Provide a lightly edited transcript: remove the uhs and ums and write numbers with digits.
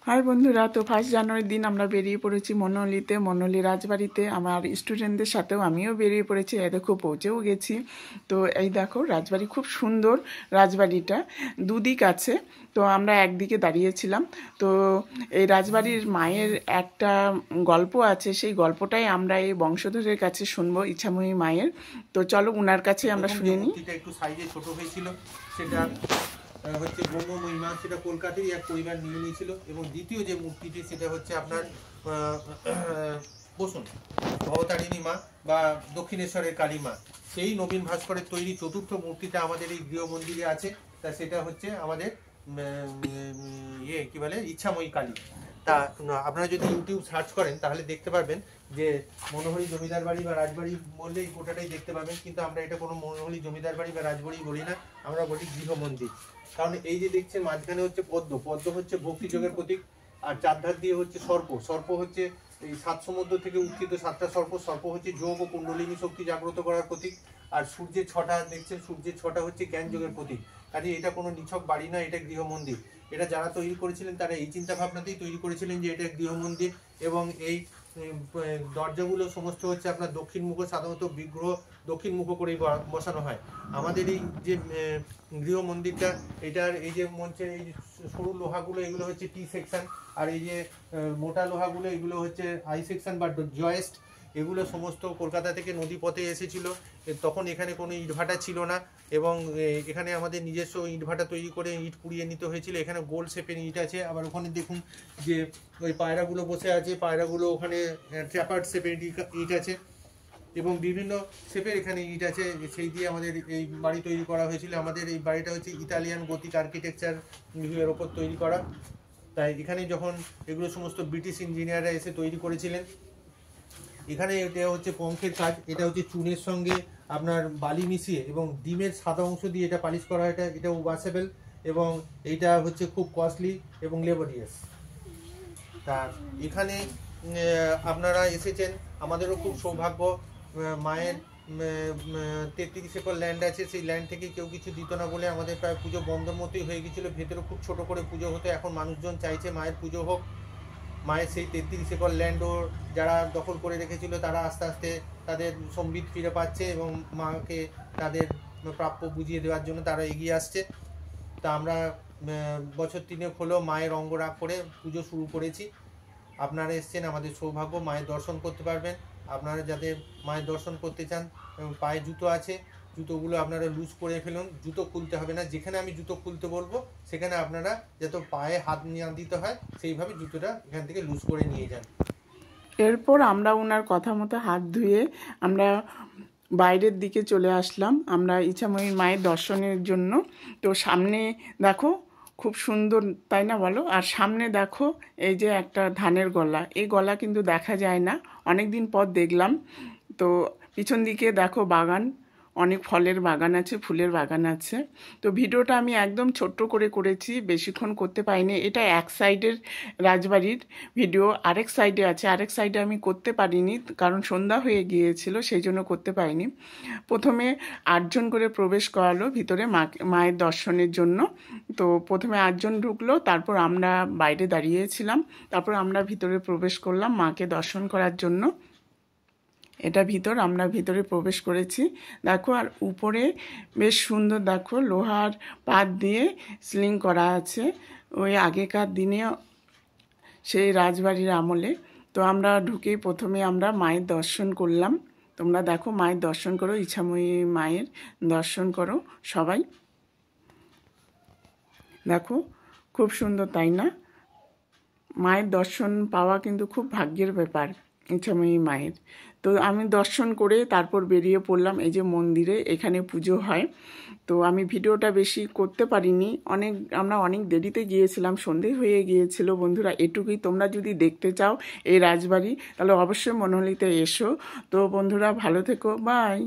High বন্ধুরা, তো 1 জানুয়ারির দিন আমরা বেরিয়ে পড়েছি মনোহলি রাজবাড়িতে। আমার স্টুডেন্টদের সাথেও আমিও বেরিয়ে পড়েছি। এই দেখো পৌঁছেও গেছি। তো এই দেখো রাজবাড়ি, খুব সুন্দর রাজবাড়িটা, দুদিক আছে। তো আমরা একদিকে দাঁড়িয়েছিলাম। তো এই রাজবাড়ির মায়ের একটা গল্প আছে, সেই গল্পটাই আমরা এই বংশধরের কাছে শুনবো, ইচ্ছাময়ী মায়ের। তো চলো উনার কাছে আমরা শুনে নিই। একটু সাইজে ছোট হয়েছিল, সেটা হচ্ছে ব্রহ্মময়ী মা, সেটা কলকাতারই এক পরিবার নিয়ে নিয়েছিল। এবং দ্বিতীয় যে মূর্তিটি সেটা হচ্ছে আপনার বসুন ভবতারিণী মা বা দক্ষিণেশ্বরের কালী মা। সেই নবীন ভাস্করের তৈরি চতুর্থ মূর্তিটা আমাদের এই গৃহ মন্দিরে আছে। তা সেটা হচ্ছে আমাদের কি বলে ইচ্ছাময়ী কালী। তা আপনারা যদি ইউটিউব সার্চ করেন তাহলে দেখতে পারবেন যে মনোহরি জমিদার বাড়ি বা রাজবাড়ি বললে এই গোটাটাই দেখতে পাবেন। কিন্তু আমরা এটা কোনো মনোহরি জমিদার বাড়ি বা রাজবাড়ি বলি না, আমরা বলি গৃহ মন্দির। কারণ এই যে দেখছেন মাঝখানে হচ্ছে পদ্ম, পদ্ম হচ্ছে ভক্তিযোগের প্রতীক। আর চারধার দিয়ে হচ্ছে সর্প, সর্প হচ্ছে এই 7 সমুদ্র থেকে উত্থিত 7টা সর্প, সর্প হচ্ছে যোগ ও কুণ্ডলিনী শক্তি জাগ্রত করার প্রতীক। আর সূর্যের 6টা দেখছেন, সূর্যের 6টা হচ্ছে জ্ঞান যোগের প্রতীক। কাজে এটা কোনো নিছক বাড়ি না, এটা গৃহ মন্দির। এটা যারা তৈরি করেছিলেন তারা এই চিন্তা ভাবনাতেই তৈরি করেছিলেন যে এটা গৃহ মন্দির। এবং এই দরজাগুলো সমস্ত হচ্ছে আপনার দক্ষিণ মুখ, সাধারণত বিগ্রহ দক্ষিণ মুখ করেই বসানো হয়। আমাদের এই যে গৃহ মন্দিরটা, এটার এই যে মঞ্চের এই সরু লোহাগুলো এগুলো হচ্ছে টি সেকশন, আর এই যে মোটা লোহাগুলো এগুলো হচ্ছে আই সেকশন বা জয়েস্ট। এগুলো সমস্ত কলকাতা থেকে নদীপথে এসেছিল। তখন এখানে কোনো ইটভাটা ছিল না, এবং এখানে আমাদের নিজস্ব ইটভাটা তৈরি করে ইট পুড়িয়ে নিতে হয়েছিল। এখানে গোল শেপের ইট আছে। আবার ওখানে দেখুন যে ওই পায়রাগুলো বসে আছে, পায়রাগুলো ওখানে ট্র্যাপার্ড শেপের ইট আছে, এবং বিভিন্ন শেপের এখানে ইট আছে। সেই দিয়ে আমাদের এই বাড়ি তৈরি করা হয়েছিল। আমাদের এই বাড়িটা হচ্ছে ইতালিয়ান গথিক আর্কিটেকচার এর ওপর তৈরি করা। তাই এখানে যখন এগুলো সমস্ত ব্রিটিশ ইঞ্জিনিয়াররা এসে তৈরি করেছিলেন। এখানে এটা হচ্ছে পঙ্খের কাজ, এটা হচ্ছে চুনের সঙ্গে আপনার বালি মিশিয়ে এবং ডিমের সাদা অংশ দিয়ে এটা পালিশ করা হয়। এটা ওয়াশেবল, এবং এইটা হচ্ছে খুব কস্টলি এবং লেবরিয়াস। তা এখানে আপনারা এসেছেন, আমাদেরও খুব সৌভাগ্য। মায়ের 33 একর ল্যান্ড আছে, সেই ল্যান্ড থেকে কেউ কিছু দিত না বলে আমাদের প্রায় পুজো বন্ধর মতোই হয়ে গেছিলো। ভেতরে খুব ছোট করে পুজো হতো। এখন মানুষজন চাইছে মায়ের পুজো হোক। মায়ের সেই 33 একর ল্যান্ডও যারা দখল করে রেখেছিল তারা আস্তে আস্তে তাদের সম্বিত ফিরে পাচ্ছে, এবং মাকে তাদের প্রাপ্য বুঝিয়ে দেওয়ার জন্য তারা এগিয়ে আসছে। তা আমরা বছর 3 হলো মায়ের অঙ্গরাগ করে পুজো শুরু করেছি। আপনারা এসছেন, আমাদের সৌভাগ্য। মায়ের দর্শন করতে পারবেন। আপনারা যাদের মায়ের দর্শন করতে চান, পায়ে জুতো আছে, জুতোগুলো আপনারা লুজ করে ফেলুন, জুতো খুলতে হবে না। যেখানে আমি জুতো খুলতে বলবো সেখানে আপনারা যাতে পায়ে হাত নিয়ে দিতে হয় সেইভাবে জুতোটা এখান থেকে লুজ করে নিয়ে যান। এরপর আমরা ওনার কথা মতো হাত ধুয়ে আমরা বাইরের দিকে চলে আসলাম, আমরা ইচ্ছাময়ী মায়ের দর্শনের জন্য। তো সামনে দেখো খুব সুন্দর, তাই না বলো? আর সামনে দেখো এই যে একটা ধানের গলা, এই গলা কিন্তু দেখা যায় না, অনেক দিন পর দেখলাম। তো পিছন দিকে দেখো বাগান, অনেক ফলের বাগান আছে, ফুলের বাগান আছে। তো ভিডিওটা আমি একদম ছোট্ট করে করেছি, বেশিক্ষণ করতে পারিনি। এটা এক সাইডের রাজবাড়ির ভিডিও, আরেক সাইডে আছে, আরেক সাইডে আমি করতে পারিনি কারণ সন্ধ্যা হয়ে গিয়েছিল, সেই জন্য করতে পারিনি। প্রথমে 8 জন করে প্রবেশ করালো ভিতরে মায়ের দর্শনের জন্য। তো প্রথমে 8 জন ঢুকলো, তারপর আমরা বাইরে দাঁড়িয়েছিলাম, তারপর আমরা ভিতরে প্রবেশ করলাম মাকে দর্শন করার জন্য। এটা ভিতর, আমরা ভিতরে প্রবেশ করেছি। দেখো, আর উপরে বেশ সুন্দর দেখো লোহার পাত দিয়ে সিলিং করা আছে, ওই আগেকার দিনে সেই রাজবাড়ির আমলে। তো আমরা ঢুকেই প্রথমে আমরা মায়ের দর্শন করলাম। তোমরা দেখো মায়ের দর্শন করো, ইচ্ছাময়ী মায়ের দর্শন করো সবাই। দেখো খুব সুন্দর, তাই না? মায়ের দর্শন পাওয়া কিন্তু খুব ভাগ্যের ব্যাপার ইচ্ছাময়ী মায়ের। তো আমি দর্শন করে তারপর বেরিয়ে পড়লাম এই যে মন্দিরে, এখানে পুজো হয়। তো আমি ভিডিওটা বেশি করতে পারিনি, আমরা অনেক দেরিতে গিয়েছিলাম, সন্ধে হয়ে গিয়েছিল। বন্ধুরা এটুকুই, তোমরা যদি দেখতে চাও এই রাজবাড়ি তাহলে অবশ্যই মনোহলিতে এসো। তো বন্ধুরা ভালো থেকো, বাই।